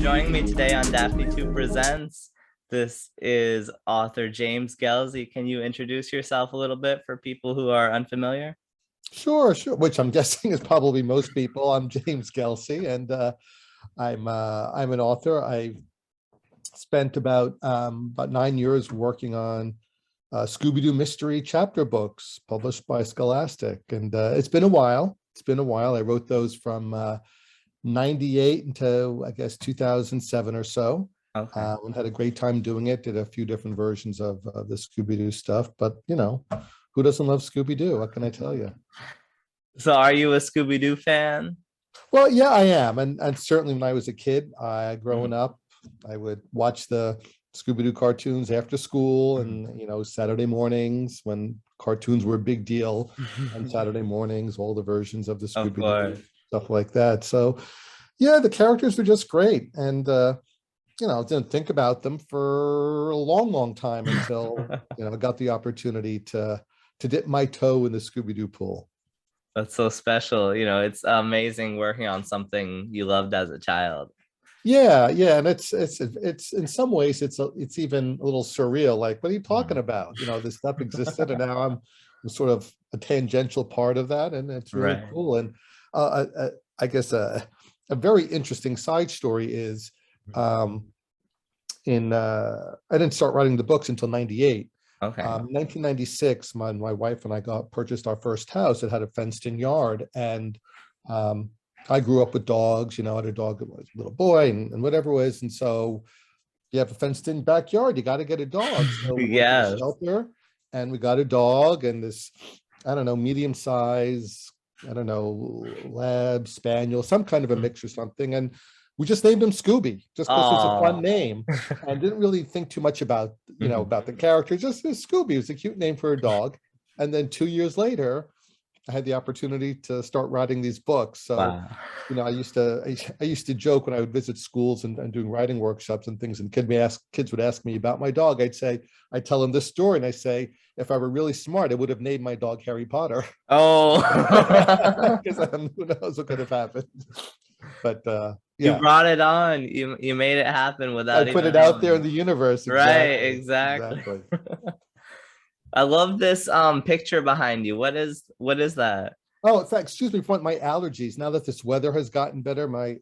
joining me today on DaphneToo Presents. This is author James Gelsey. Can you introduce yourself a little bit for people who are unfamiliar? Sure. Which I'm guessing is probably most people. I'm James Gelsey, and I'm an author. I spent about 9 years working on Scooby-Doo mystery chapter books published by Scholastic, and it's been a while. I wrote those from 98 until I guess 2007 or so. Okay. And had a great time doing it. Did a few different versions of the Scooby-Doo stuff, but you know, who doesn't love Scooby-Doo? What can I tell you? So are you a Scooby-Doo fan? Well, yeah, I am. And certainly when I was a kid, growing up, I would watch the Scooby-Doo cartoons after school and, you know, Saturday mornings when cartoons were a big deal on Saturday mornings, all the versions of the Scooby-Doo, stuff like that. So, yeah, the characters were just great. And, you know, didn't think about them for a long, long time until, you know, I got the opportunity to dip my toe in the Scooby-Doo pool. That's so special. You know, it's amazing working on something you loved as a child. Yeah, and it's in some ways it's even a little surreal. Like, what are you talking about? You know, this stuff existed, and now I'm sort of a tangential part of that, and it's really cool. And I guess a very interesting side story is, I didn't start writing the books until '98. Okay. 1996, my wife and I purchased our first house. It had a fenced-in yard, and I grew up with dogs. You know, I had a dog when I was a little boy, and whatever it was. And so, you have a fenced-in backyard, you got to get a dog. So we went to the shelter, and we got a dog, and this, I don't know, medium size, I don't know, lab spaniel, some kind of a mix or something, and we just named him Scooby, just because it's a fun name, and didn't really think too much about, you know, about the character. Just Scooby. It was a cute name for a dog. And then 2 years later, I had the opportunity to start writing these books. So, you know, I used to joke when I would visit schools and doing writing workshops and things, and kids would ask me about my dog. I'd tell them this story, and I say, if I were really smart, I would have named my dog Harry Potter. Oh, because who knows what could have happened. But you brought it on. You made it happen without I put it out there in the universe. Exactly. I love this picture behind you. What is that? Oh, thanks. Excuse me for my allergies. Now that this weather has gotten better, my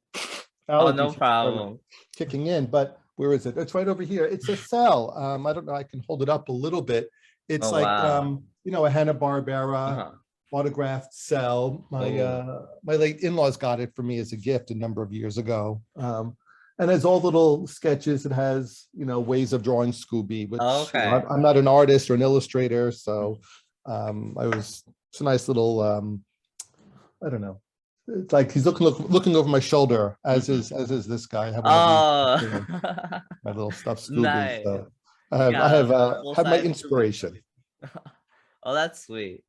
allergies no problem. Kicking in. But where is it? It's right over here. It's a cell. I don't know. I can hold it up a little bit. It's you know, a Hanna-Barbera autographed cell. My late in-laws got it for me as a gift a number of years ago. And has all little sketches. It has, you know, ways of drawing Scooby, which you know, I'm not an artist or an illustrator, so it's a nice little I don't know. It's like he's looking over my shoulder, as is this guy. My little stuffed Scooby. Nice. So I have my inspiration. Oh, that's sweet.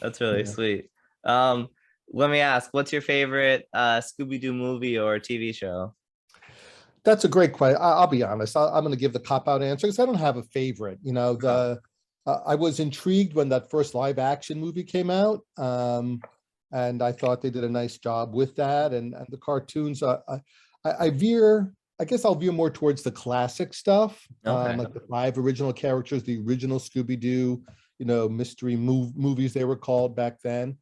That's really sweet. Let me ask, what's your favorite Scooby-Doo movie or TV show? That's a great question. I'll be honest. I'm going to give the cop-out answer because I don't have a favorite. You know, I was intrigued when that first live-action movie came out, and I thought they did a nice job with that. And the cartoons, I guess I'll veer more towards the classic stuff, like the 5 original characters, the original Scooby-Doo, you know, mystery movies they were called back then.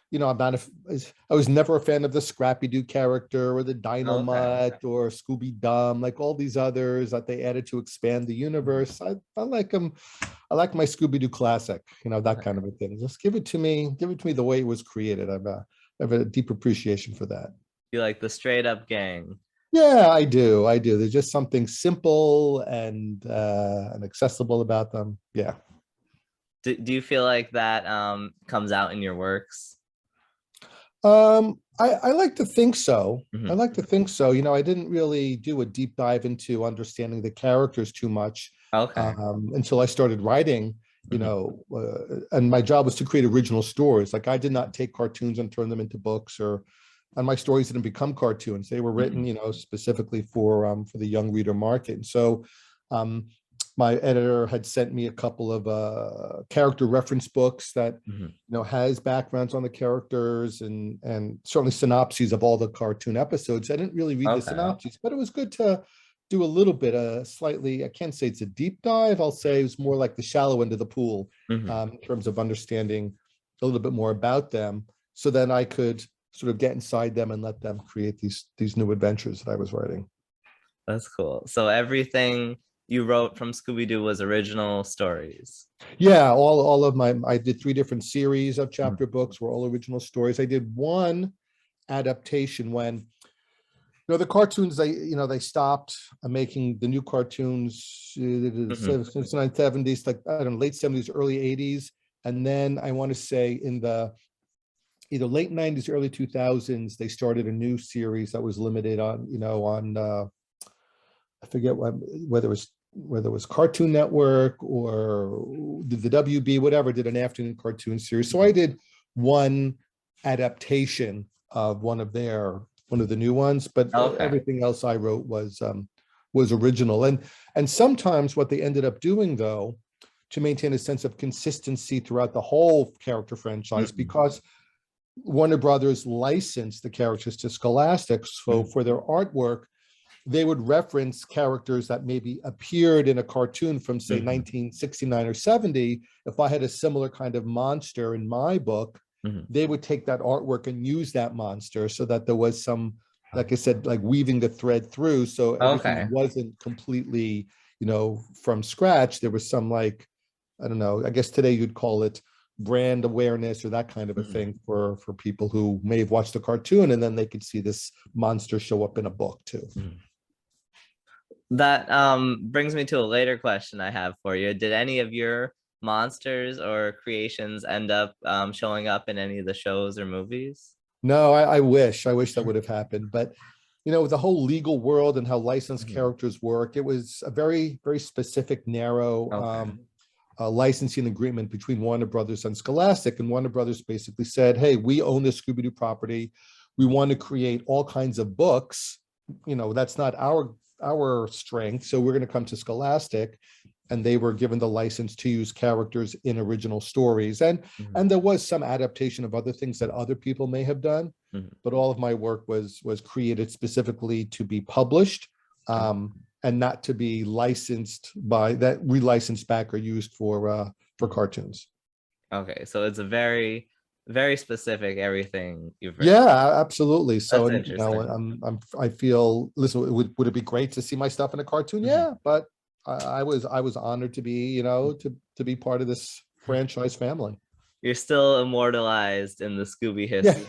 You know, I was never a fan of the Scrappy-Doo character or the Dynamite or Scooby-Dum, like all these others that they added to expand the universe. I like them. I like my Scooby-Doo classic, you know, that kind of a thing. Just give it to me the way it was created. I have a deep appreciation for that. You like the straight up gang? Yeah, I do. There's just something simple and accessible about them. Yeah. Do you feel like that comes out in your works? I like to think so. I like to think so. You know, I didn't really do a deep dive into understanding the characters too much until I started writing, you know, and my job was to create original stories. Like, I did not take cartoons and turn them into books, and my stories didn't become cartoons. They were written, you know, specifically for the young reader market. And so my editor had sent me a couple of character reference books that has backgrounds on the characters and certainly synopses of all the cartoon episodes. I didn't really read the synopses, but it was good to do a little bit slightly, I can't say it's a deep dive, I'll say it was more like the shallow end of the pool in terms of understanding a little bit more about them, so then I could sort of get inside them and let them create these new adventures that I was writing. That's cool. So everything you wrote from Scooby-Doo was original stories? Yeah, all of I did 3 different series of chapter books were all original stories. I did one adaptation when the cartoons, they stopped making the new cartoons since the 1970s, like I don't know, late 70s, early 80s. And then I want to say in the either late 90s, early 2000s, they started a new series that was limited on, I forget whether it was Cartoon Network or the WB, whatever, did an afternoon cartoon series. So I did one adaptation of one of the new ones, but everything else I wrote was original. And sometimes what they ended up doing, though, to maintain a sense of consistency throughout the whole character franchise, because Warner Brothers licensed the characters to Scholastic, so for their artwork, they would reference characters that maybe appeared in a cartoon from, say, 1969 or 70. If I had a similar kind of monster in my book, they would take that artwork and use that monster, so that there was some, like I said, like weaving the thread through, so everything wasn't completely, from scratch. There was some, like, I don't know, I guess today you'd call it brand awareness or that kind of a thing for people who may have watched the cartoon, and then they could see this monster show up in a book too. That brings me to a later question I have for you. Did any of your monsters or creations end up showing up in any of the shows or movies? No, I wish that would have happened, but the whole legal world and how licensed characters work, it was a very, very specific, narrow licensing agreement between Warner Brothers and Scholastic. And Warner Brothers basically said, hey, we own the Scooby-Doo property. We want to create all kinds of books. That's not our strength. So we're going to come to Scholastic. And they were given the license to use characters in original stories. And there was some adaptation of other things that other people may have done. But all of my work was created specifically to be published. And not to be licensed relicensed back or used for cartoons. Okay, so it's a very, very specific everything you've written. Yeah, absolutely. So That's interesting. I feel, listen, would it be great to see my stuff in a cartoon? Yeah, but I was honored to be, to be part of this franchise family. You're still immortalized in the Scooby history.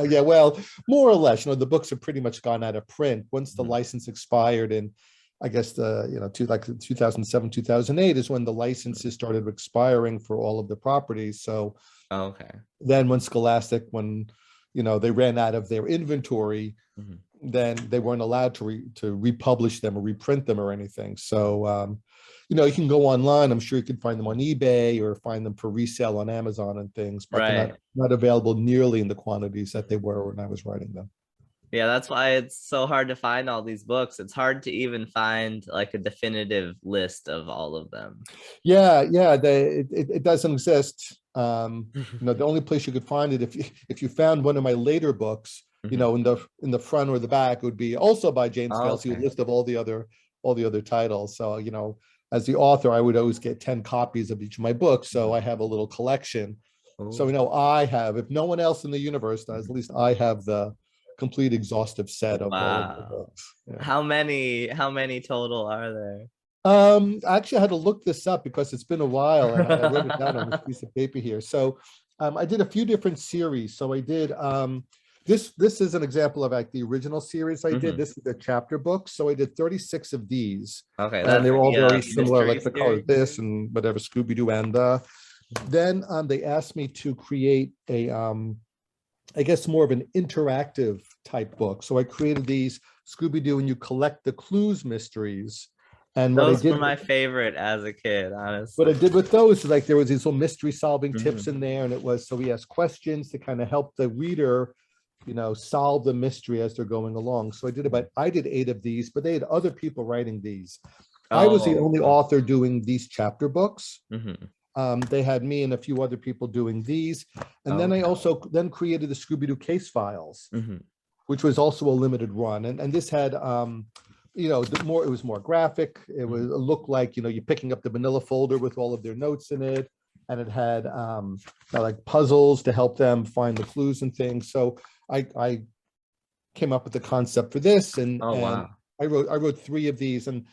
Yeah, well, more or less. The books have pretty much gone out of print once the license expired, and I guess 2007, 2008 is when the licenses started expiring for all of the properties. So then when Scholastic, they ran out of their inventory, then they weren't allowed to republish them or reprint them or anything. So, you can go online. I'm sure you can find them on eBay or find them for resale on Amazon and things, but they're not available nearly in the quantities that they were when I was writing them. Yeah, that's why it's so hard to find all these books. It's hard to even find like a definitive list of all of them. Yeah, it doesn't exist. The only place you could find it, if you found one of my later books, in the front or the back, it would be also by James Gelsey, a list of all the other titles. So as the author, I would always get 10 copies of each of my books. So I have a little collection. So I have, if no one else in the universe does, at least I have the complete exhaustive set of all of the books. Yeah. How many total are there? Actually, I had to look this up because it's been a while, and I wrote it down on this piece of paper here. So I did a few different series. So I did this is an example of like the original series I did. This is a chapter book. So I did 36 of these. Okay, and they're all very similar, like the color of this and whatever, Scooby-Doo. And then they asked me to create a I guess more of an interactive type book. So I created these Scooby-Doo and you collect the clues mysteries. And those were my favorite as a kid, honestly. What I did with those is like there was these little mystery solving tips in there, and it was so we asked questions to kind of help the reader, solve the mystery as they're going along. So I did 8 of these, but they had other people writing these. I was the Oh. only author doing these chapter books. Mhm. They had me and a few other people doing these. And then I Okay. also then created the Scooby-Doo case files, Mhm. which was also a limited run. And this had, you know, it was more graphic. It was, Mhm. it looked like, you know, you're picking up the manila folder with all of their notes in it. And it had like puzzles to help them find the clues and things. So I came up with the concept for this, and Oh, wow. I wrote three of these, and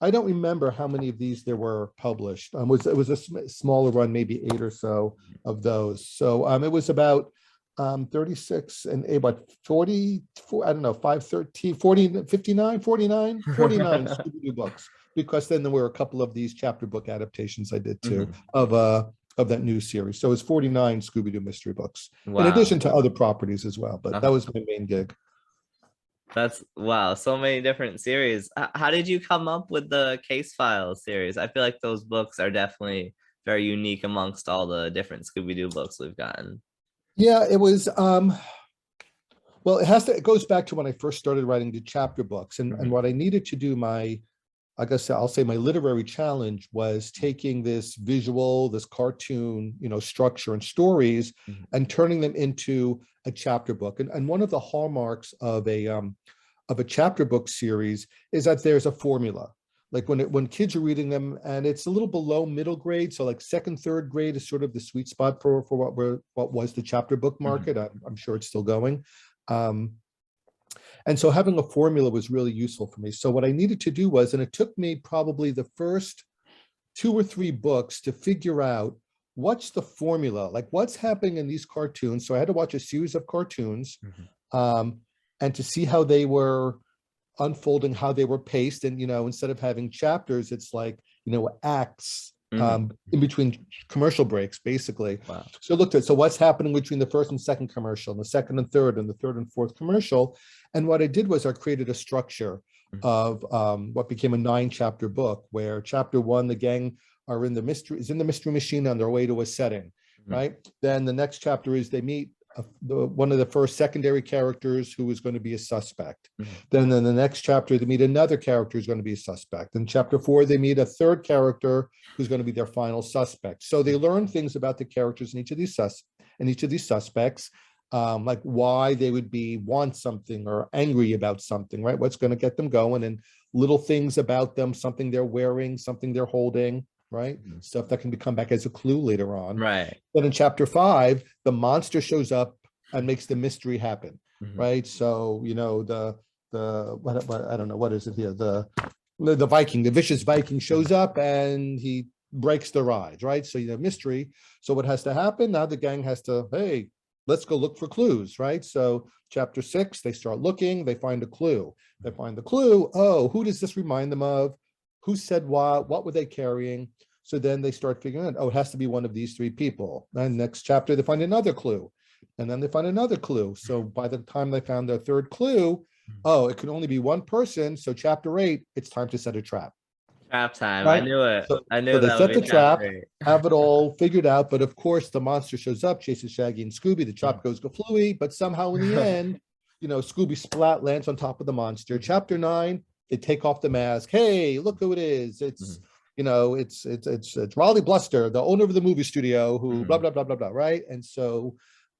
I don't remember how many of these there were published. It was a smaller run, maybe 8 or so of those. So it was about 36 and about 44, I don't know, 5, 13, 40, 59, 49, 49 Scooby-Doo books, because then there were a couple of these chapter book adaptations I did too Mhm. of that new series. So it's 49 Scooby-Doo mystery books, in Wow. addition to other properties as well. But that Uh-huh. was my main gig. That's wow, so many different series. How did you come up with the Case Files series? I feel like those books are definitely very unique amongst all the different Scooby-Doo books we've gotten. Yeah, it was well, it goes back to when I first started writing the chapter books, and Mhm. what I needed to do, I guess I'll say my literary challenge was taking this visual, this cartoon, you know, structure and stories, Mhm. and turning them into a chapter book. And one of the hallmarks of a chapter book series is that there's a formula. Like when kids are reading them, and it's a little below middle grade, so like second, third grade is sort of the sweet spot for what was the chapter book Mhm. market. I'm sure it's still going. Um, and so having a formula was really useful for me. So what I needed to do was, and it took me probably the first 2 or 3 books to figure out what's the formula, like what's happening in these cartoons. So I had to watch a series of cartoons, Mhm. um, and to see how they were unfolding, how they were paced. And, you know, instead of having chapters, it's like, you know, acts Mhm. in between commercial breaks, basically. Wow. So I looked at, so what's happening between the first and second commercial, and the second and third, and the third and fourth commercial. And what I did was I created a structure Mhm. of what became a 9-chapter book, where chapter 1, the gang are in the mystery machine on their way to a setting, Mhm. right? Then the next chapter is they meet one of the first secondary characters who is going to be a suspect. Mhm. Then in the next chapter, they meet another character who's going to be a suspect. In chapter 4, they meet a third character who's going to be their final suspect. So they learn things about the characters in each of these suspects, like why they would want something or angry about something, right? What's going to get them going, and little things about them, something they're wearing, something they're holding, right? Mhm. Stuff that can come back as a clue later on. Right. Then in chapter 5, the monster shows up and makes the mystery happen, Mhm. right? So, you know, what I don't know, what is it here? The Viking, the vicious Viking shows up and he breaks the ride, right? So you have mystery. So what has to happen? Now the gang has to, hey, let's go look for clues, right? So chapter 6, they start looking, they find a clue. They find the clue. Oh, who does this remind them of? Who said what? What were they carrying? So then they start figuring out, oh, it has to be one of these 3 people. And next chapter, they find another clue. And then they find another clue. So by the time they found their third clue, Mhm. oh, it can only be one person. So chapter 8, it's time to set a trap. Trap time. I Right. knew it. I So knew they that would set be the trap, chapter 8. have it all figured out. But of course, the monster shows up, chases Shaggy and Scooby. The Mhm. trap goes gaflooey, but somehow in the end, you know, Scooby splat lands on top of the monster. Mhm. Chapter 9, they take off the mask. Hey, look who it is. It's, Mhm. you know, it's Raleigh Bluster, the owner of the movie studio, who blah Mhm. blah blah blah blah. Right. And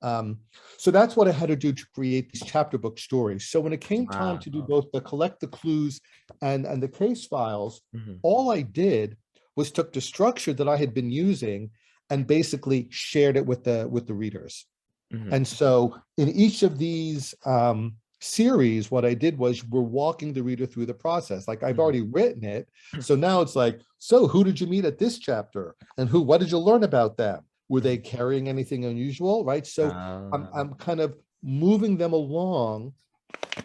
um, so that's what I had to do to create these chapter book stories. So when it came time Wow. to do both the collect the clues and the case files, Mhm. all I did was took the structure that I had been using and basically shared it with the readers. Mhm. And so in each of these series, what I did was we're walking the reader through the process. Like I've Mhm. already written it. So now it's like, so who did you meet at this chapter? And what did you learn about them? Were they Mhm. carrying anything unusual? Right. So Uh, I'm kind of moving them along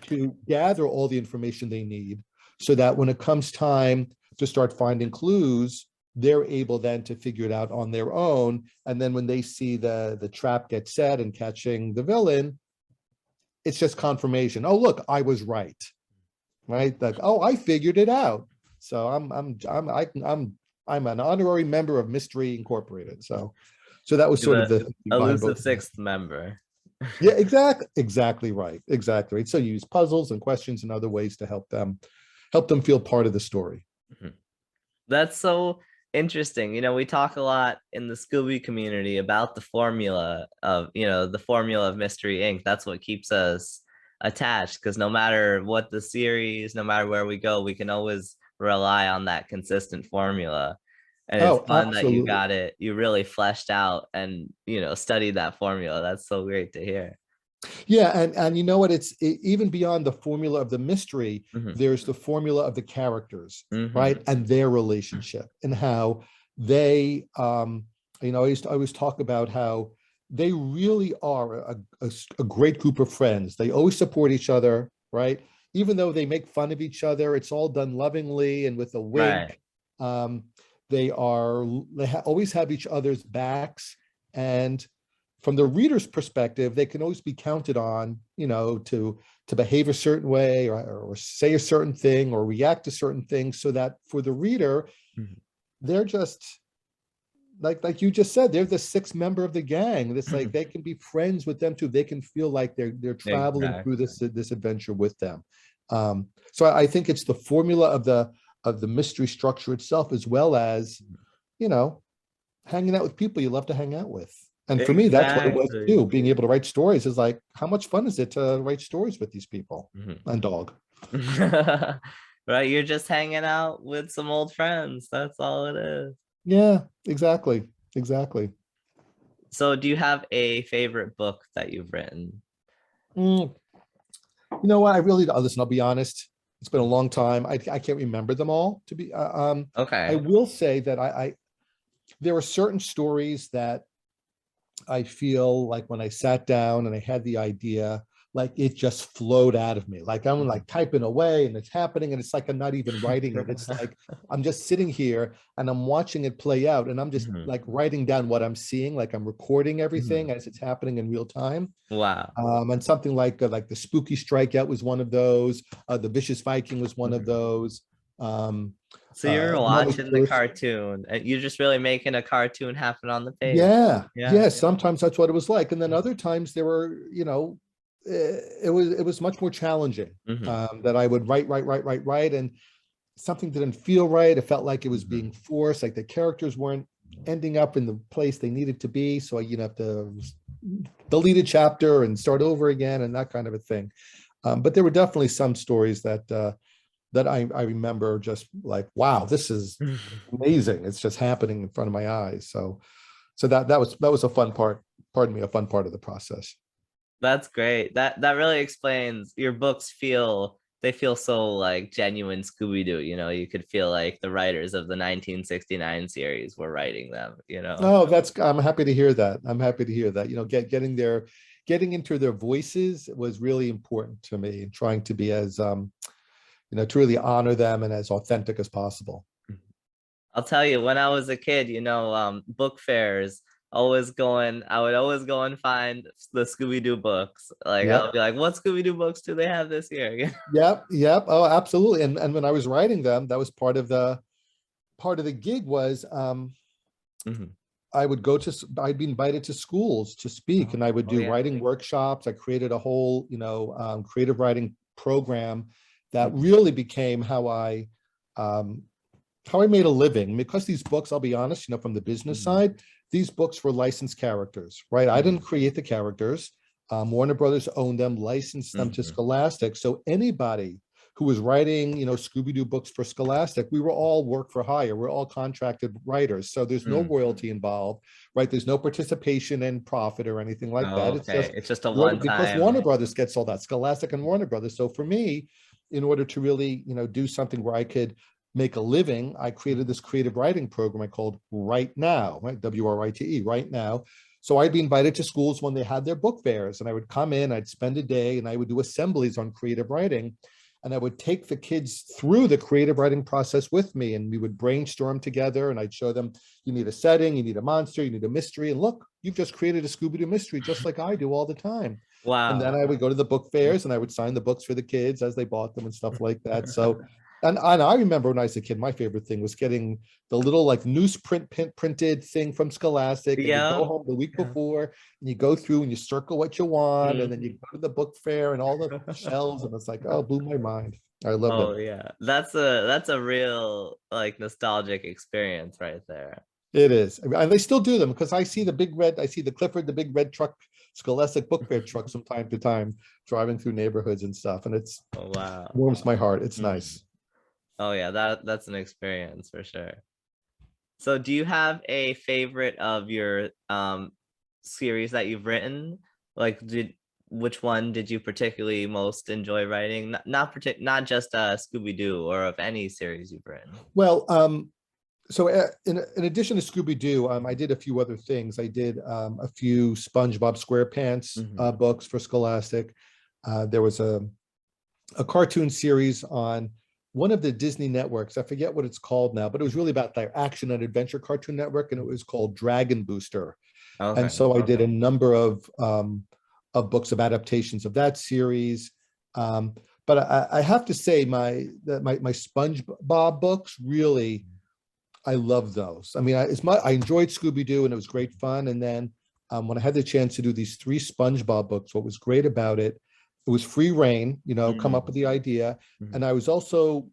to gather all the information they need, so that when it comes time to start finding clues, they're able then to figure it out on their own. And then when they see the trap get set and catching the villain, it's just confirmation. Oh, look, I was right. Right? Like, oh, I figured it out. So I'm an honorary member of Mystery Incorporated. So that was You're sort of the the behind elusive both of them. sixth member. Yeah, exactly right. Exactly right. So you use puzzles and questions and other ways to help them feel part of the story. Mhm. That's so interesting. We talk a lot in the Scooby community about the formula of, the formula of Mystery Inc. That's what keeps us attached, because no matter what the series, no matter where we go, we can always rely on that consistent formula. And it's Oh, fun that you absolutely. got it, you really fleshed out and, studied that formula. That's so great to hear. Yeah, and you know what? Even beyond the formula of the mystery, Hmm. there's the formula of the characters, Hmm. right? And their relationship and how they, I always talk about how they really are a great group of friends. They always support each other, right? Even though they make fun of each other, it's all done lovingly and with a Right. wink. Um, always have each other's backs, and from the reader's perspective, they can always be counted on, to behave a certain way, or say a certain thing or react to certain things, so that for the reader, Mhm. they're just like you just said, they're the sixth member of the gang. It's like they can be friends with them too. They can feel like they're traveling through Exactly. this adventure with them. So I think it's the formula of the mystery structure itself, as well as, you know, hanging out with people you love to hang out with. And for me, that's what it was Exactly. too. Being able to write stories is like, how much fun is it to write stories with these people Mhm. and dog? Right, you're just hanging out with some old friends. That's all it is. Yeah, exactly. Exactly. So, do you have a favorite book that you've written? Mm, you know what? I really, listen, I'll be honest. It's been a long time. I can't remember them all to be, I Okay. will say that there are certain stories that I feel like when I sat down and I had the idea, like it just flowed out of me. Like I'm like typing away and it's happening, and it's like I'm not even writing it. It's like I'm just sitting here and I'm watching it play out, and I'm just Mhm. like writing down what I'm seeing, like I'm recording everything Mhm. as it's happening in real time. Wow. And something like the Spooky Strikeout was one of those. The Vicious Viking was one of Mhm. those. Um, So you're Mommy watching the First. cartoon and you're just really making a cartoon happen on the page. Yeah, Yeah. yeah. Sometimes that's what it was like, and then other times there were, it was much more challenging. Hmm. That I would write, and something didn't feel right. It felt like it was being Hmm. forced, like the characters weren't ending up in the place they needed to be. So have to delete a chapter and start over again, and that kind of a thing. But there were definitely some stories that I remember just like, wow, this is amazing. It's just happening in front of my eyes. So that was a fun part, pardon me, a fun part of the process. That's great. That really explains your books feel so like genuine Scooby-Doo, you could feel like the writers of the 1969 series were writing them. Oh, I'm happy to hear that. I'm happy to hear that. Getting into their voices was really important to me, and trying to be as to really honor them and as authentic as possible. I'll tell you, when I was a kid, book fairs, I would always go and find the Scooby-Doo books. Like I would Yep. be like, what Scooby-Doo books do they have this year? Yep. Yep. Oh, absolutely. And when I was writing them, that was part of the gig was Mhm. I'd be invited to schools to speak, and I would Oh do yeah. writing workshops. I created a whole, creative writing program that Mhm. really became um, how I made a living. Because these books, I'll be honest, from the business Mhm. side, these books were licensed characters, right? I didn't Mhm. create the characters. Warner Brothers owned them, licensed them to Mhm. Scholastic. So anybody who was writing, Scooby-Doo books for Scholastic, we were all work for hire. We're all contracted writers. So there's no Mhm. royalty involved, right? There's no participation in profit or anything like Oh, that. It's okay. just It's just a because Warner one-time. Brothers gets all that, Scholastic and Warner Brothers. So for me, in order to really, do something where I could make a living, I created this creative writing program I called Right Now, right? WRITE, Right Now. So I'd be invited to schools when they had their book fairs, and I would come in, I'd spend a day, and I would do assemblies on creative writing. And I would take the kids through the creative writing process with me, and we would brainstorm together. And I'd show them, you need a setting, you need a monster, you need a mystery. And look, you've just created a Scooby-Doo mystery just like I do all the time. And then Wow. I would go to the book fairs and I would sign the books for the kids as they bought them and stuff like that. So, and I remember when I was a kid, my favorite thing was getting the little like newsprint printed thing from Scholastic, and you go Yeah. home the week Yeah. before and you go through and you circle what you want, and then you Mhm. go to the book fair and all the shelves, and it's like, oh, blew my mind. I love Oh them. yeah. That's a real like nostalgic experience right there. It is. And they still do them because I see the Clifford, the big red truck, Scholastic Book Fair truck from time to time driving through neighborhoods and stuff. And it's Oh wow. warms my heart. It's Mhm. nice. Oh yeah, that's an experience for sure. So do you have a favorite of your series that you've written? Like which one did you particularly most enjoy writing? Not just Scooby-Doo or of any series you've written. Well, so in addition to Scooby-Doo, I did a few other things. I did a few SpongeBob SquarePants Hmm. books for Scholastic. There was a cartoon series on one of the Disney networks. I forget what it's called now, but it was really about their action and adventure cartoon network, and it was called Dragon Booster. And Okay. so I did a number of books of adaptations of that series. Um, but I have to say, my SpongeBob books really, I love those. I mean, I enjoyed Scooby-Doo and it was great fun. And then when I had the chance to do these three SpongeBob books, what was great about it, it was free reign, come up with Mhm. the idea. Mhm. And I was also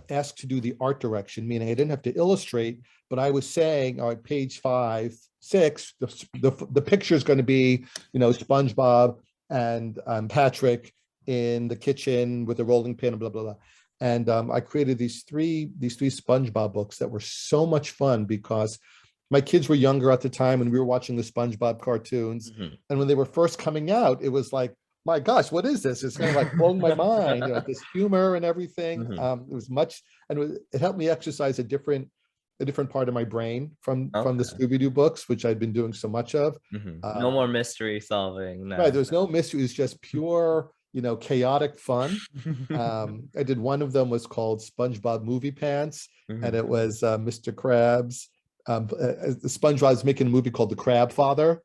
asked to do the art direction, meaning I didn't have to illustrate, but I was saying, all right, page 5, 6, the picture is going to be, SpongeBob and Patrick in the kitchen with a rolling pin, blah, blah, blah. And I created these three SpongeBob books that were so much fun because my kids were younger at the time and we were watching the SpongeBob cartoons. Mhm. And when they were first coming out, it was like, my gosh, what is this? It's kind of like blowing my mind, this humor and everything. Mhm. It was much, and it helped me exercise a different part of my brain from the Okay. Scooby-Doo books, which I'd been doing so much of. No Um, more mystery solving right, now. there's no mystery. It's just pure, chaotic fun. I did one of them was called SpongeBob Movie Pants, and Mhm. it was Mr. Krabs. SpongeBob's making a movie called The Crab Father.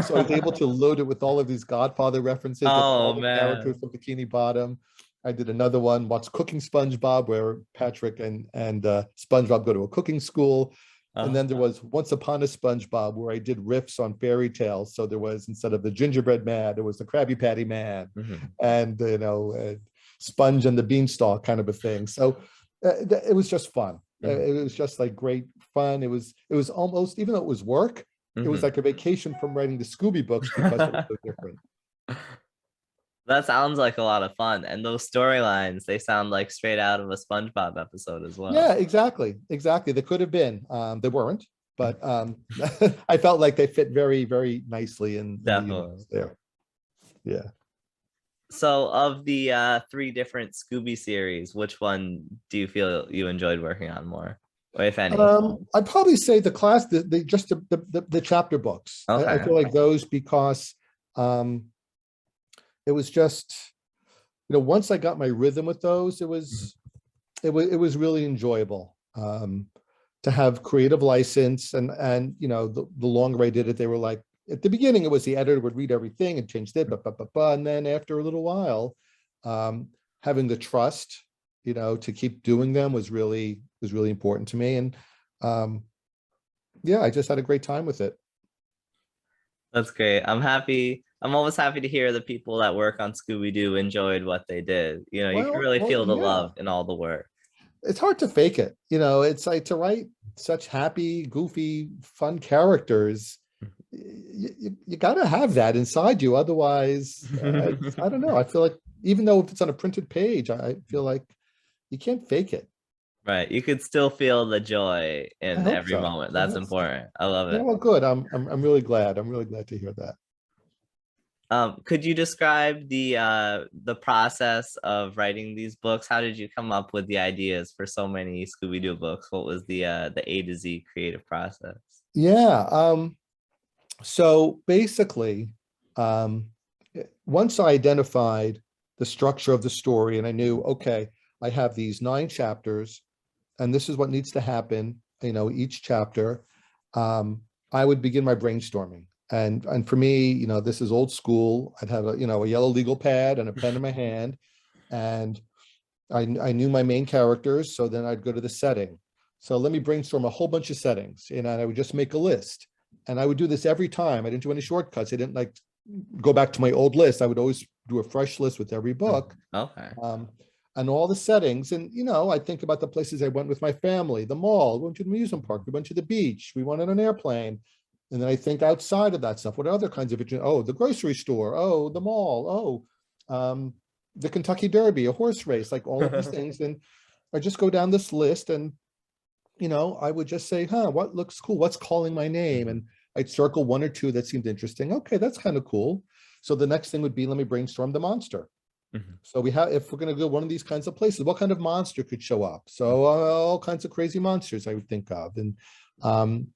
So I was able to load it with all of these Godfather references, get all Oh the characters man. from Bikini Bottom. I did another one, What's Cooking SpongeBob, where Patrick and SpongeBob go to a cooking school. And then there Uh-huh. was Once Upon a SpongeBob, where I did riffs on fairy tales. So there was, instead of the gingerbread man, there was the Krabby Patty man, Mhm. and Sponge and the Beanstalk kind of a thing. So it was just fun. Mhm. It was just like great fun. It was almost, even though it was work, it was Mhm. like a vacation from writing the Scooby books because it was so different. That sounds like a lot of fun. And those storylines, they sound like straight out of a SpongeBob episode as well. Yeah, exactly. They could have been. They weren't, but I felt like they fit very, very nicely in the Definitely. universe there. Yeah. So of the three different Scooby series, which one do you feel you enjoyed working on more? Or if any? I'd probably say the class, just the chapter books. I Okay. feel like those because um, it was just, once I got my rhythm with those, Mhm. it was really enjoyable to have creative license, and the longer I did it, they were like, at the beginning it was the editor would read everything and change it, and then after a little while, um, having the trust, to keep doing them was really important to me, and um, yeah, I just had a great time with it. That's great. I'm happy. I'm always happy to hear the people that work on Scooby-Doo enjoyed what they did. You can really Well, feel the yeah, love in all the work. it's hard to fake it. It's like to write such happy, goofy, fun characters. You got to have that inside you. Otherwise, I don't know. I feel like even though if it's on a printed page, I feel like you can't fake it. Right. You could still feel the joy I in hope every so. moment. I That's hope so. important. I love Yeah, it. well, good. I'm really glad. I'm really glad to hear that. Could you describe the process of writing these books? How did you come up with the ideas for so many Scooby-Doo books? What was the A to Z creative process? Yeah. So basically, um, once I identified the structure of the story and I knew, okay, I have these 9 chapters and this is what needs to happen, each chapter, um, I would begin my brainstorming. And for me, this is old school. I'd have a yellow legal pad and a pen in my hand. And I knew my main characters. So then I'd go to the setting. So let me brainstorm a whole bunch of settings, and I would just make a list. And I would do this every time. I didn't do any shortcuts. I didn't like go back to my old list. I would always do a fresh list with every book. Okay. Um, and all the settings. And, I think about the places I went with my family, the mall, we went to the amusement park, we went to the beach, we went on an airplane. And then I think outside of that stuff, what other kinds of, the grocery store, the mall, the Kentucky Derby, a horse race, like all of these things. And I just go down this list and, I would just say, what looks cool? What's calling my name? And I'd circle one or two that seemed interesting. Okay, that's kind of cool. So the next thing would be, let me brainstorm the monster. So if we're going to go one of these kinds of places, what kind of monster could show up? So all kinds of crazy monsters I would think of. And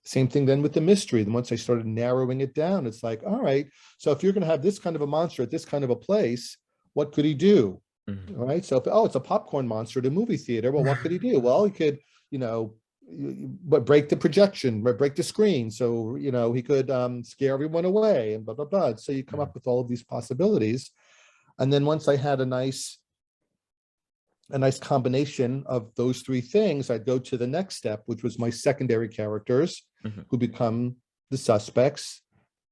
same thing then with the mystery. Then once I started narrowing it down, it's like, all right, so if you're going to have this kind of a monster at this kind of a place, what could he do? All right. So it's a popcorn monster at a movie theater. Well, what could he do? Well, he could, but break the projection, break the screen. So, he could scare everyone away and blah, blah, blah. So you come up with all of these possibilities. And then once I had a nice combination of those three things, I'd go to the next step, which was my secondary characters who become the suspects,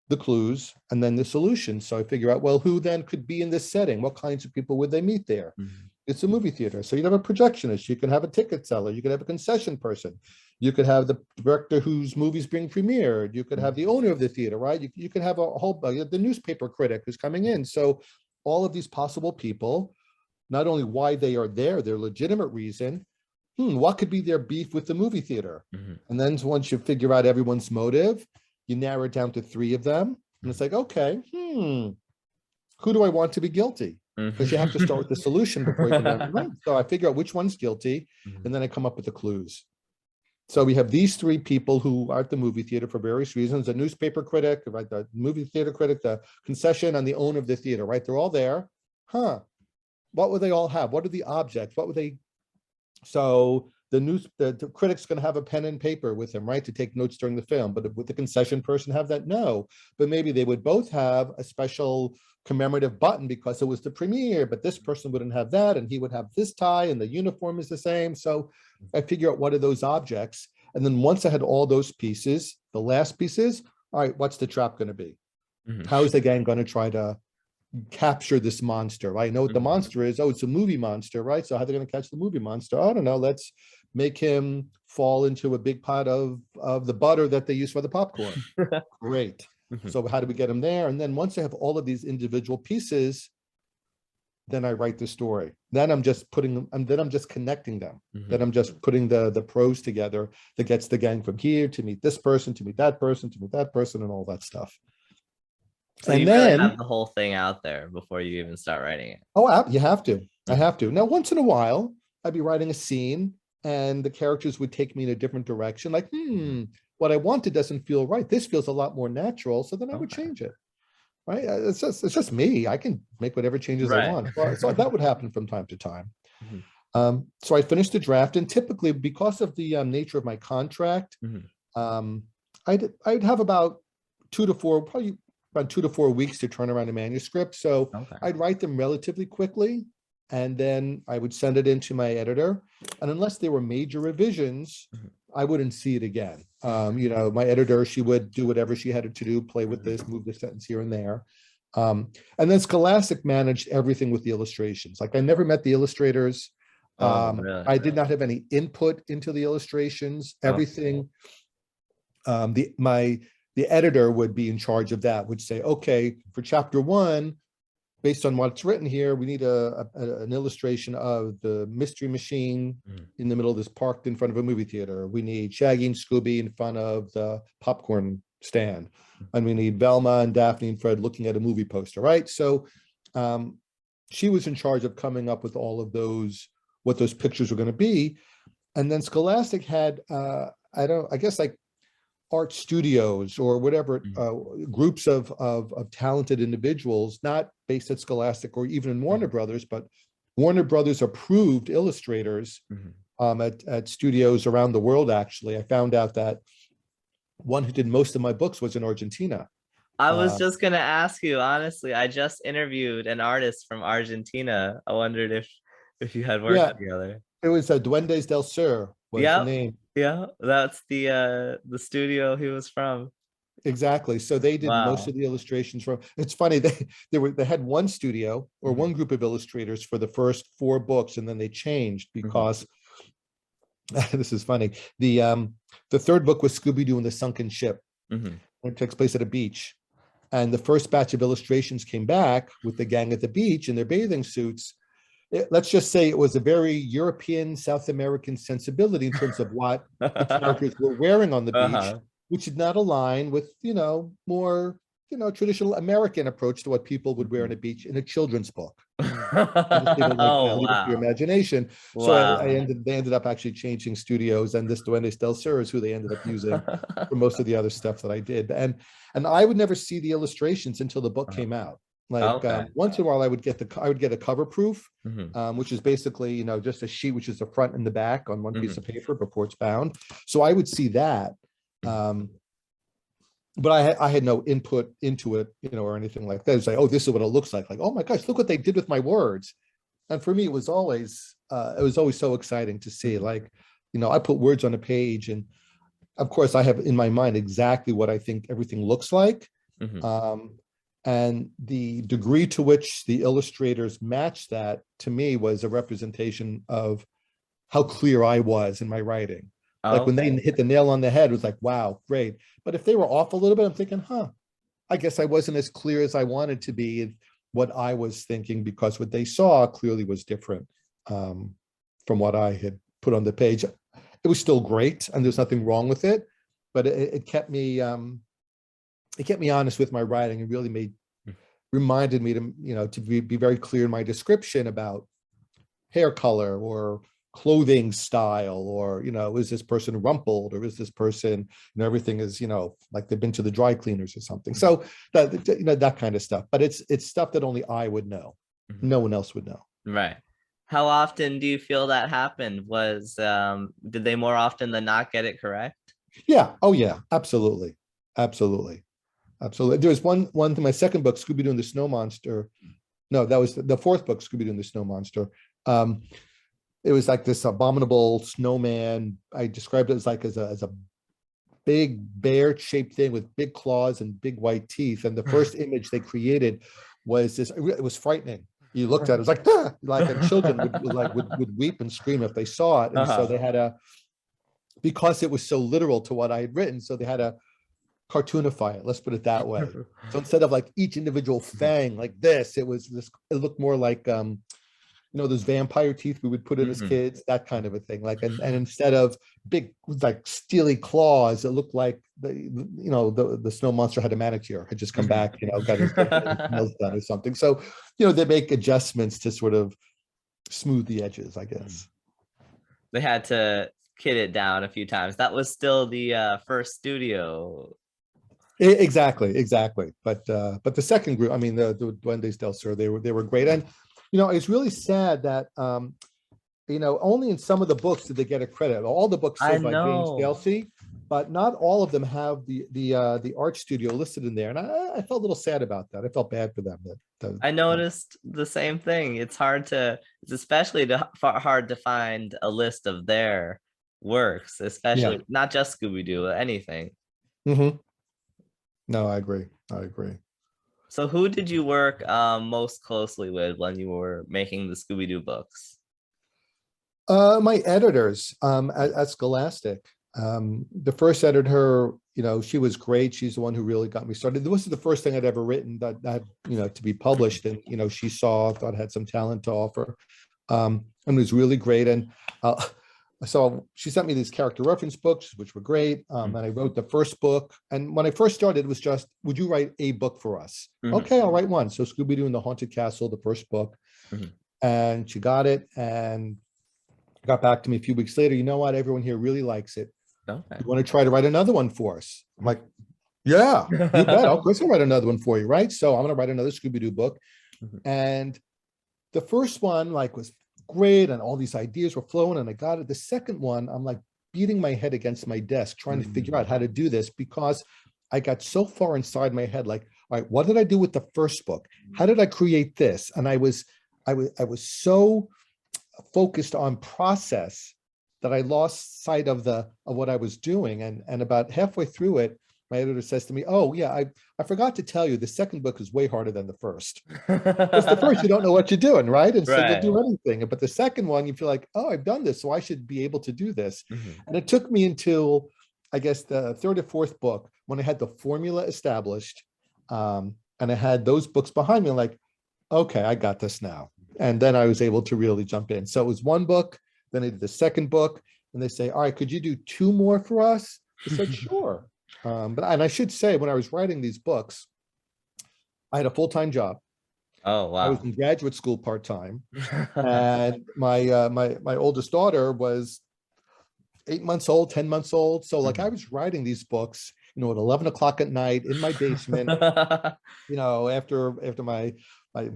the clues, and then the solutions. So I figure out, well, who then could be in this setting? What kinds of people would they meet there? It's a movie theater. So you'd have a projectionist, you can have a ticket seller, you could have a concession person, you could have the director whose movies being premiered, you could have the owner of the theater, right? You could have a whole, the newspaper critic who's coming in. So all of these possible people, not only why they are there, their legitimate reason, what could be their beef with the movie theater? And then once you figure out everyone's motive, you narrow it down to three of them. And it's like, okay, who do I want to be guilty? Because you have to start with the solution before you can right. So I figure out which one's guilty, and then I come up with the clues. So we have these three people who are at the movie theater for various reasons: a newspaper critic, right, the movie theater critic, the concession, and the owner of the theater, right? They're all there. What would they all have? What are the objects? What would they? So the critic's going to have a pen and paper with him, right, to take notes during the film. But would the concession person have that? No. But maybe they would both have a special commemorative button because it was the premiere, but this person wouldn't have that, and he would have this tie, and the uniform is the same. So I figure out what are those objects. And then once I had all those pieces, the last pieces, all right, what's the trap going to be? How is the gang going to try to capture this monster? I know what the monster is. Oh, it's a movie monster, right? So how are they going to catch the movie monster? I don't know. Let's make him fall into a big pot of the butter that they use for the popcorn. Great. So how do we get him there? And then once I have all of these individual pieces, then I write the story. Then I'm just putting them, and then I'm just connecting them. Then I'm just putting the prose together that gets the gang from here to meet this person, to meet that person, to meet that person, and all that stuff. So and you then really have the whole thing out there before you even start writing it. Oh, you have to. I have to. Now, once in a while, I'd be writing a scene and the characters would take me in a different direction. Like, what I wanted doesn't feel right. This feels a lot more natural. So then I would change it. Right? It's just me. I can make whatever changes I want. So that would happen from time to time. So I finished the draft, and typically, because of the nature of my contract, I'd have about 2 to 4, probably about 2 to 4 weeks to turn around a manuscript. So I'd write them relatively quickly, and then I would send it into my editor. And unless there were major revisions, I wouldn't see it again. My editor, she would do whatever she had to do, play with this, move the sentence here and there. And then Scholastic managed everything with the illustrations. Like, I never met the illustrators. Really? I did not have any input into the illustrations. Everything, the editor would be in charge of that, would say, okay, for chapter 1, based on what's written here, we need an illustration of the mystery machine in the middle of this parked in front of a movie theater. We need Shaggy and Scooby in front of the popcorn stand. And we need Velma and Daphne and Fred looking at a movie poster, right? So she was in charge of coming up with all of those, what those pictures were going to be. And then Scholastic had, I guess like art studios or whatever, groups of talented individuals, not based at Scholastic or even in Warner Brothers, but Warner Brothers approved illustrators at studios around the world. Actually, I found out that one who did most of my books was in Argentina. I was just going to ask you, honestly, I just interviewed an artist from Argentina. I wondered if you had worked together. It was Duendes del Sur was the name. Yeah, that's the studio he was from. exactly. So they did most Wow. of the illustrations for. It's funny they had one studio or one group of illustrators for the first 4 books, and then they changed Mhm. because this is funny. The third book was Scooby-Doo and the Sunken Ship. Mhm. It takes place at a beach. And the first batch of illustrations came back with the gang at the beach in their bathing suits. Let's just say it was a very European, South American sensibility in terms of what the characters were wearing on the beach, Uh-huh. which did not align with, more, traditional American approach to what people would wear on Mhm. a beach in a children's book. I just leave it like that, Oh, leave it to your wow. imagination. So Wow. they ended up actually changing studios, and this Duendes del Sur is who they ended up using for most of the other stuff that I did. And I would never see the illustrations until the book came out. Like Okay. once in a while, I would get a cover proof, Mhm. which is basically just a sheet which is the front and the back on one piece Mhm. of paper before it's bound. So I would see that. Mhm. But I had no input into it, or anything like that. It's like, oh, this is what it looks like. Like, oh my gosh, look what they did with my words. And for me, it was always so exciting to see. Mhm. Like, I put words on a page, and of course, I have in my mind exactly what I think everything looks like. Mhm. Um, and the degree to which the illustrators matched that to me was a representation of how clear I was in my writing. Like when they Okay. hit the nail on the head, it was like, wow, great. But if they were off a little bit, I'm thinking, I guess I wasn't as clear as I wanted to be in what I was thinking, because what they saw clearly was different um, from what I had put on the page. It was still great, and there's nothing wrong with it, but it kept me honest with my writing, and really reminded me to be very clear in my description about hair color or clothing style, or is this person rumpled, or is this person, everything is like they've been to the dry cleaners or something. Mhm. So that kind of stuff, but it's stuff that only I would know. Mhm. No one else would know. Right. How often do you feel that happened? Did they more often than not get it correct? Yeah, oh yeah, absolutely, absolutely, absolutely. There's one thing, my second book, Scooby-Doo and the Snow Monster. No, that was the fourth book, Scooby-Doo and the Snow Monster. um it was like this abominable snowman. I described it as a big bear shaped thing with big claws and big white teeth. And the first image they created was this. It was frightening. You looked at it, it was like, ah! Like, and children would weep and scream if they saw it. And so Uh-huh. they had because it was so literal to what I had written, so they had to cartoonify it. Let's put it that way. So instead of like each individual Mhm. fang like this, it looked more like those vampire teeth we would put in as Mhm. kids, that kind of a thing. Like, and instead of big like steely claws, it looked like the snow monster had a manicure, had just come Mhm. back, got his nails done or something. So they make adjustments to sort of smooth the edges, I Mhm. guess. They had to kid it down a few times. That was still the first studio. Exactly, exactly. But the second group, I mean, the Duendes del Sur, they were great. And it's really sad that only in some of the books did they get a credit. All the books I say by James know. Gelsey, but not all of them have the art studio listed in there. And I felt a little sad about that. I felt bad for them. I noticed the same thing. It's especially hard to find a list of their works, Yeah. especially not just Scooby-Doo, anything. Hmm. No, I agree. I agree. So who did you work most closely with when you were making the Scooby-Doo books? My editors at Scholastic. The first editor, she was great. She's the one who really got me started. This was the first thing I'd ever written that to be published, and she thought had some talent to offer, and it was really great. And uh, so she sent me these character reference books, which were great. And I wrote the first book. And when I first started, it was just, would you write a book for us? Mhm. Okay, I'll write one. So Scooby-Doo and the Haunted Castle, the first book, Mhm. and she got it and got back to me a few weeks later. You know what? Everyone here really likes it. Okay. You want to try to write another one for us? I'm like, yeah, you bet. Of course, I'll write another one for you, right? So I'm going to write another Scooby-Doo book. Mhm. And the first one was great, and all these ideas were flowing, and I got it. The second one, I'm like beating my head against my desk trying to figure out how to do this, because I got so far inside my head, like, all right, what did I do with the first book? How did I create this? And I was so focused on process that I lost sight of what I was doing. And about halfway through it, my editor says to me, "Oh yeah, I forgot to tell you, the second book is way harder than the first. Because the first you don't know what you're doing, right? And so you'll Right. do anything. But the second one, you feel like, oh, I've done this, so I should be able to do this." Mhm. And it took me until, I guess, the third or fourth book when I had the formula established, and I had those books behind me. I'm like, okay, I got this now. And then I was able to really jump in. So it was one book, then I did the second book, and they say, all right, could you do two more for us? I said, sure. And I should say, when I was writing these books, I had a full-time job. Oh, I was wow. in graduate school part-time, and my oldest daughter was 8 months old, 10 months old. So like I Mhm. was writing these books, at 11 o'clock at night in my basement, after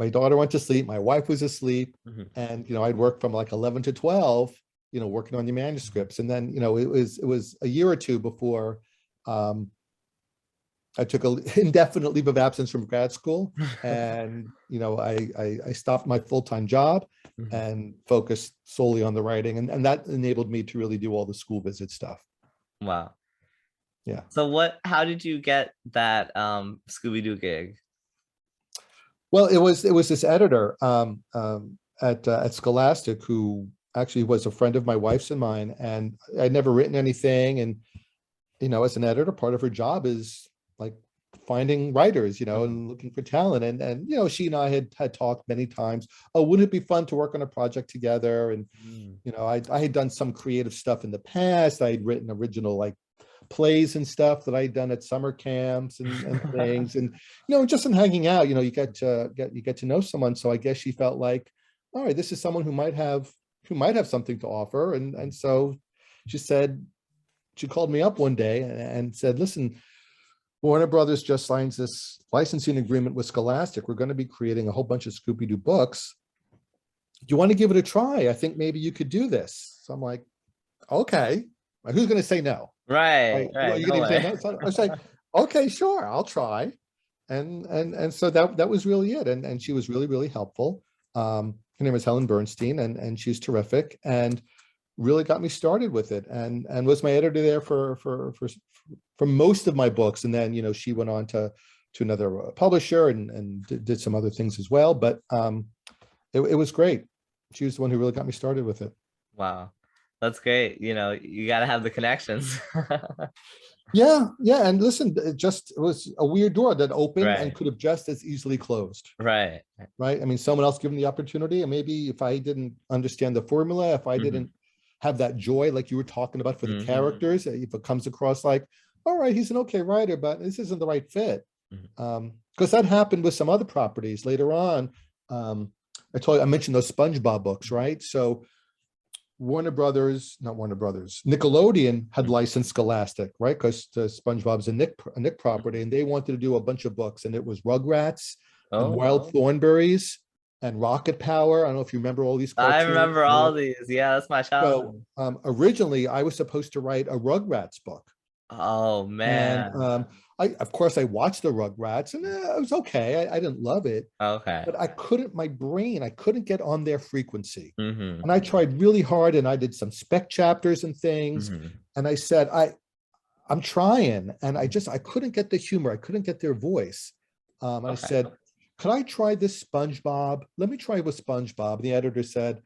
my daughter went to sleep, my wife was asleep, Mhm. and I'd work from like 11 to 12, working on the Mhm. manuscripts. And then, it was a year or two before I took a indefinite leave of absence from grad school, and I stopped my full-time job Mhm. and focused solely on the writing, and that enabled me to really do all the school visit stuff. Wow. Yeah. So how did you get that Scooby-Doo gig? Well, it was this editor at Scholastic who actually was a friend of my wife's and mine, and I'd never written anything. And as an editor, part of her job is like finding writers, Mhm. and looking for talent. And she and I had talked many times. Oh, wouldn't it be fun to work on a project together? And Mm. I had done some creative stuff in the past. I had written original like plays and stuff that I'd done at summer camps and things. And just in hanging out, you get to know someone. So I guess she felt like, all right, this is someone who might have something to offer. And so she said, she called me up one day and said, listen, Warner Brothers just signs this licensing agreement with Scholastic. We're going to be creating a whole bunch of Scooby-Doo books. Do you want to give it a try? I think maybe you could do this. So I'm like, okay, who's going to say no? Right, Well, right. you're No going to say way. no. So I was like, okay, sure, I'll try. And so that was really it. And she was really, really helpful. Her name is Helen Bernstein, and she's terrific, and really got me started with it, and was my editor there for most of my books. And then she went on to another publisher and did some other things as well. But it was great. She was the one who really got me started with it. Wow. That's great. You got to have the connections. Yeah, yeah. And listen, it was a weird door that opened and Right, could have just as easily closed. right. Right. I mean, someone else given the opportunity, and maybe if I didn't understand the formula, if I Mhm. didn't have that joy like you were talking about for the Mhm. characters, if it comes across like, all right, he's an okay writer, but this isn't the right fit. Mhm. Because that happened with some other properties later on. um I mentioned those SpongeBob books, right? So Warner Brothers, not Warner Brothers, Nickelodeon had Mhm. licensed Scholastic, right? Because SpongeBob's a Nick property, Mhm. and they wanted to do a bunch of books, and it was Rugrats and Oh, Wild Thornberries and Rocket Power. I don't know if you remember all these I cartoons. remember all these. Yeah, that's my So childhood. originally, I was supposed to write a Rugrats book, Oh and man. of course, I watched the Rugrats, and it was okay. I didn't love it, Okay. but I couldn't get on their frequency. Mhm. And I tried really hard, and I did some spec chapters and things. Mhm. And I said, I'm trying, and Mhm. I couldn't get the humor. I couldn't get their voice. And I Okay. said, could I try this SpongeBob? Let me try with SpongeBob. And the editor said,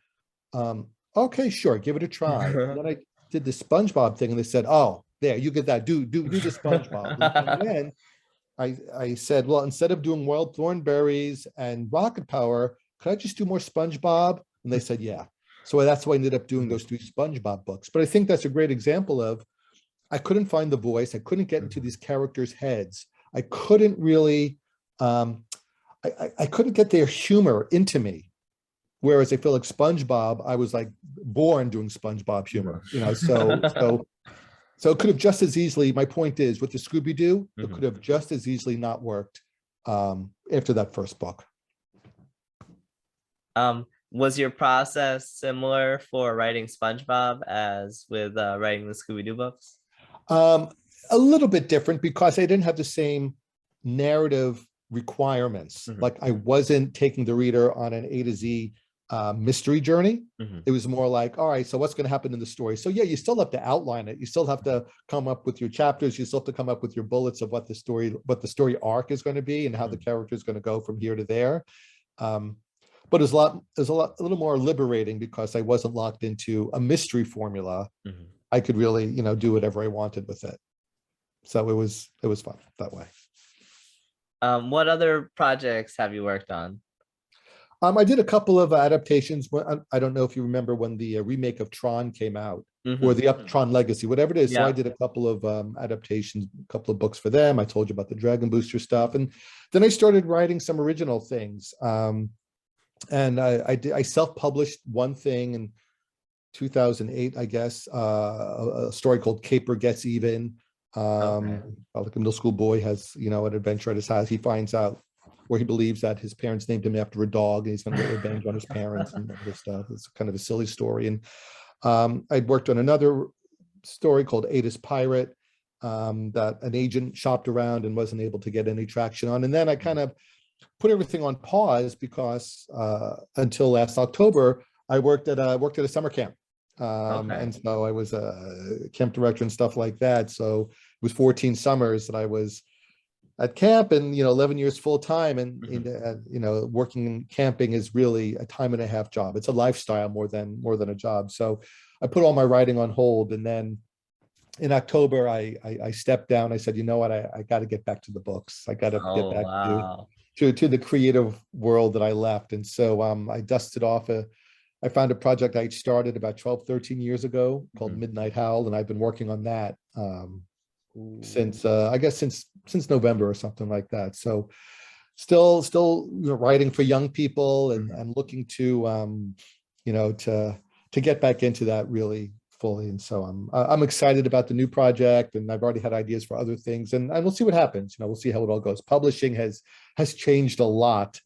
okay, sure, give it a try. And then I did the SpongeBob thing, and they said, oh, there, you get that. Do the SpongeBob. And then I said, well, instead of doing Wild Thornberries and Rocket Power, could I just do more SpongeBob? And they said, yeah. So that's why I ended up doing Mhm. those three SpongeBob books. But I think that's a great example of, I couldn't find the voice. I couldn't get into Mhm. these characters' heads. I couldn't really, I couldn't get their humor into me. Whereas I feel like SpongeBob, I was like born doing SpongeBob Mhm. humor, so it could have just as easily, my point is, with the Scooby-Doo, it Mhm. could have just as easily not worked after that first book. Was your process similar for writing SpongeBob as with writing the Scooby-Doo books? Um, a little bit different because I didn't have the same narrative requirements. Mhm. Like I wasn't taking the reader on an A to Z mystery journey. Mhm. It was more like, all right, so what's going to happen in the story? So yeah, you still have to outline it. You still have to come up with your chapters. You still have to come up with your bullets of what the story arc is going to be and how the character is going to go from here to there. But it's a little more liberating because I wasn't locked into a mystery formula. I could really, do whatever I wanted with it. So it was fun that way. What other projects have you worked on? I did a couple of adaptations. I don't know if you remember when the remake of Tron came out, or the Tron Legacy, whatever it is. So I did a couple of adaptations, a couple of books for them. I told you about the Dragon Booster stuff, and then I started writing some original things. And I self-published one thing in 2008, I guess, a story called Caper Gets Even. Like a middle school boy has, an adventure at his house. He finds out where he believes that his parents named him after a dog and he's going to get revenge on his parents and all this stuff. It's kind of a silly story. And I'd worked on another story called Ada's Pirate that an agent shopped around and wasn't able to get any traction on. And then I kind of put everything on pause because until last October, I worked at a summer camp. And so I was a camp director and stuff like that. So it was 14 summers that I was at camp, and 11 years full time. And working in camping is really a time and a half job. It's a lifestyle more than a job. So I put all my writing on hold, and then in October I stepped down. I said, you know what, I got to get back to the books. I got to get back to the creative world that I left. And so I dusted off I found a project I started about 12, 13 years ago called Midnight Howl, and I've been working on that since I guess since November or something like that. So still writing for young people and looking to to get back into that really fully. And so I'm excited about the new project, and I've already had ideas for other things, and we'll see what happens. We'll see how it all goes. Publishing has changed a lot,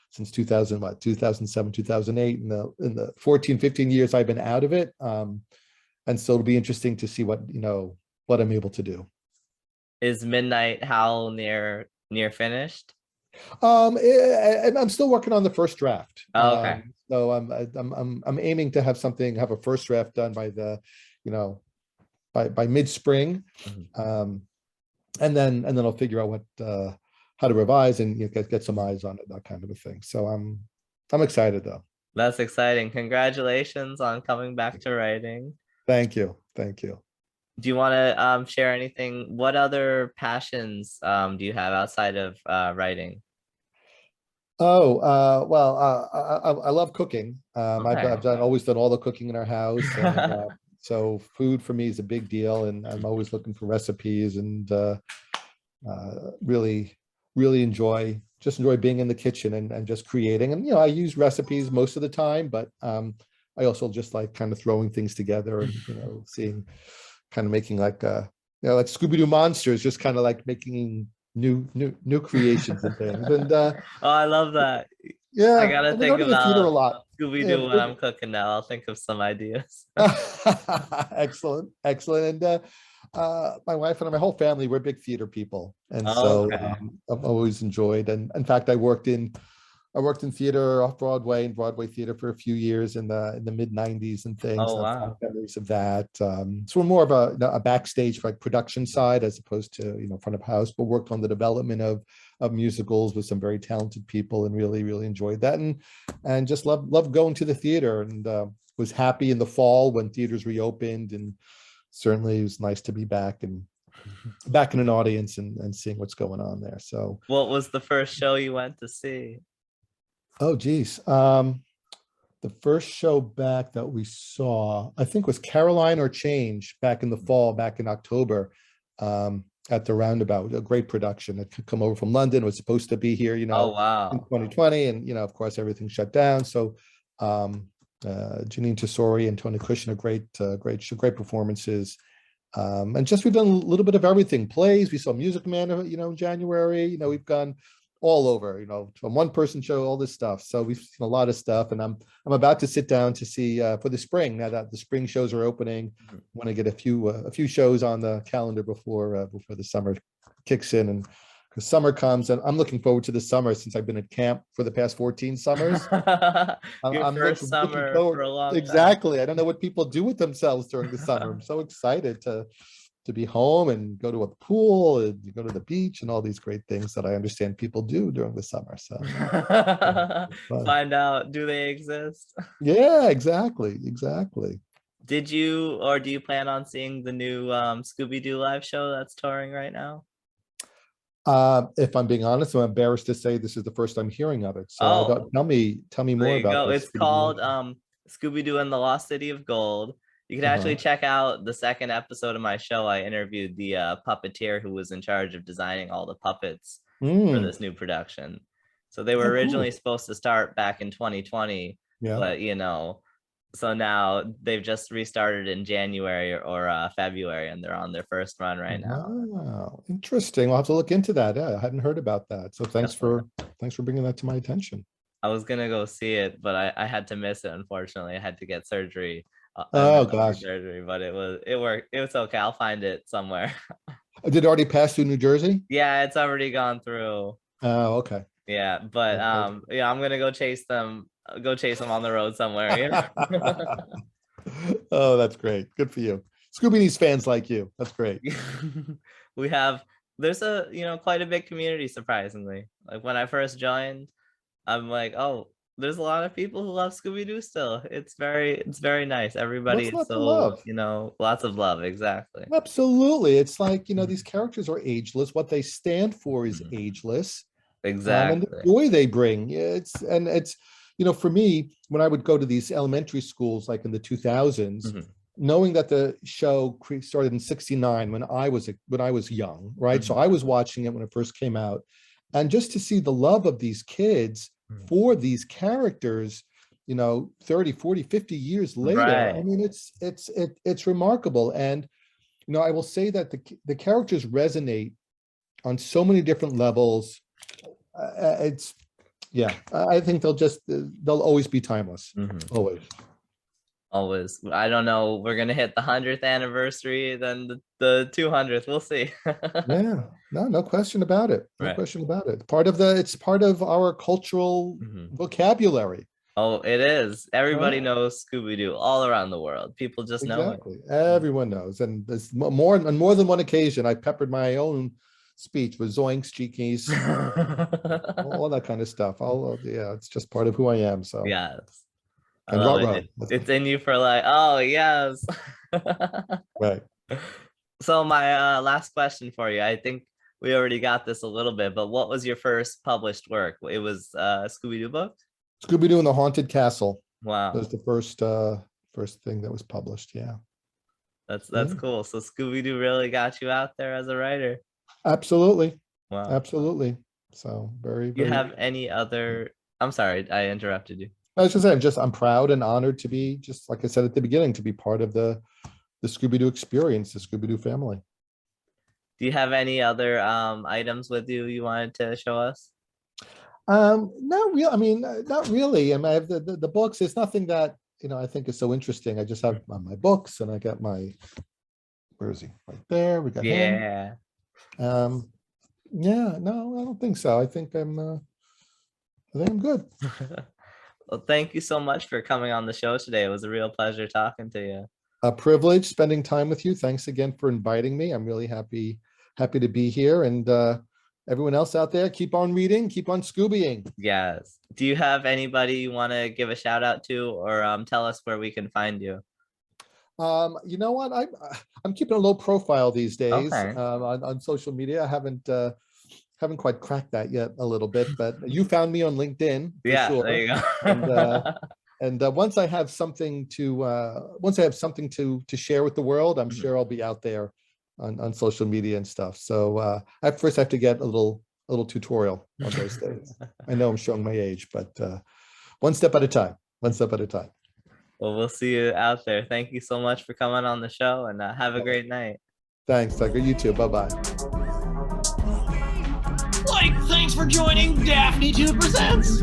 since 2007, 2008, in the 14, 15 years I've been out of it. And so it'll be interesting to see what I'm able to do. Is Midnight Howl near finished? And I'm still working on the first draft. Okay. So I'm aiming to have a first draft done by by mid-spring. And then I'll figure out how to revise and get some eyes on it, that kind of a thing. So I'm excited though. That's exciting. Congratulations on coming back to writing. Thank you. Do you want to share anything? What other passions do you have outside of writing? Well, I love cooking. I've always done all the cooking in our house. And, so food for me is a big deal, and I'm always looking for recipes, and really enjoy being in the kitchen and just creating. And I use recipes most of the time, but I also just like kind of throwing things together and seeing, kind of making like like Scooby-Doo monsters, just kind of like making new creations and things. And oh, I love that. Yeah, I gotta think about a lot. Scooby-Doo when I'm cooking now. I'll think of some ideas. Excellent. And my wife and my whole family, we're big theater people, and so I've always enjoyed. And in fact, I worked in theater off Broadway and Broadway theater for a few years in the mid '90s and things. Oh wow! Memories of that. So we're more of a backstage, like production side, as opposed to front of house. But worked on the development of musicals with some very talented people, and really enjoyed that, and just loved going to the theater, and was happy in the fall when theaters reopened, and certainly it was nice to be back in an audience and seeing what's going on there. So what was the first show you went to see? Oh geez. The first show back that we saw, I think, was Caroline or Change back in the fall, back in October, at the Roundabout. A great production that could come over from London. It was supposed to be here, oh wow, in 2020, and of course everything shut down. So Janine Tesori and Tony Cushion are great performances. And just we've done a little bit of everything. Plays. We saw Music Man, in January. We've gone all over, from one person show, all this stuff. So we've seen a lot of stuff, and I'm about to sit down to see for the spring, now that the spring shows are opening. Want to get a few shows on the calendar before the summer kicks in, and The summer comes, and I'm looking forward to the summer since I've been at camp for the past 14 summers. Your I'm first looking summer forward. for a long time. Exactly. I don't know what people do with themselves during the summer. I'm so excited to be home and go to a pool and go to the beach and all these great things that I understand people do during the summer. So find out, do they exist? Yeah, exactly. Did you or do you plan on seeing the new Scooby-Doo live show that's touring right now? If I'm being honest, I'm embarrassed to say this is the first I'm hearing of it. So Oh, tell me more about this. It's called Scooby-Doo and the Lost City of Gold. You can actually check out the second episode of my show. I interviewed the puppeteer who was in charge of designing all the puppets for this new production. So they were originally supposed to start back in 2020, but so now they've just restarted in January or February, and they're on their first run right now. Wow, interesting. I'll have to look into that. Yeah, I hadn't heard about that. So thanks for bringing that to my attention. I was gonna go see it, but I had to miss it. Unfortunately, I had to get surgery. Oh gosh, surgery, but it worked. It was okay. I'll find it somewhere. Did it already pass through New Jersey? Yeah, it's already gone through. Oh, okay. Yeah, but I'm gonna go chase them on the road somewhere. Oh, that's great. Good for you. Scooby-Doo's fans like you. That's great. There's quite a big community, surprisingly. Like when I first joined, I'm like, oh, there's a lot of people who love Scooby-Doo still. It's very nice. Everybody is so, lots of love. Exactly. Absolutely. It's like, these characters are ageless. What they stand for is ageless. Exactly. And the joy they bring. It's for me, when I would go to these elementary schools, like in the 2000s, knowing that the show started in '69 when I was young, right? So I was watching it when it first came out, and just to see the love of these kids for these characters, 30, 40, 50 years later, right. I mean, it's remarkable. And, I will say that the characters resonate on so many different levels. I think they'll always be timeless. Always. I don't know. We're going to hit the 100th anniversary, then the 200th. We'll see. Yeah, no question about it. No question about it. It's part of our cultural vocabulary. Oh, it is. Everybody knows Scooby-Doo all around the world. People just know it. Everyone knows. And there's on more than one occasion, I peppered my own speech with zoinks, cheekies, all that kind of stuff. It's just part of who I am. So yes. It's in you for like, oh yes. Right. So my last question for you, I think we already got this a little bit, but what was your first published work? It was a Scooby-Doo book? Scooby-Doo and the Haunted Castle. Wow. That was the first thing that was published. Yeah. That's cool. So Scooby-Doo really got you out there as a writer. Absolutely. Wow. Absolutely. So very. You have any other? I'm sorry, I interrupted you. I was just saying, I'm proud and honored to be, just like I said at the beginning, to be part of the Scooby-Doo experience, the Scooby-Doo family. Do you have any other items with you wanted to show us? Not really. I mean, not really. I mean, I have the books. There's nothing that I think is so interesting. I just have my books, and I got my. Where is he? Right there. We got him. No, I don't think so. I think I'm good. Well, thank you so much for coming on the show today. It was a real pleasure talking to you. A privilege spending time with you. Thanks again for inviting me. I'm really happy to be here. And everyone else out there, keep on reading, keep on Scoobying. Yes. Do you have anybody you want to give a shout out to, or tell us where we can find you? You know what? I'm keeping a low profile these days. Okay. On social media. I haven't quite cracked that yet a little bit, but you found me on LinkedIn. Yeah, sure. there you go. And once I have something to share with the world, I'm sure I'll be out there on social media and stuff. So I first have to get a little tutorial on those things. I know I'm showing my age, but one step at a time. Well, we'll see you out there. Thank you so much for coming on the show, and have a great night. Thanks, Tucker. You too. Bye-bye. Thanks for joining DaphneToo Presents.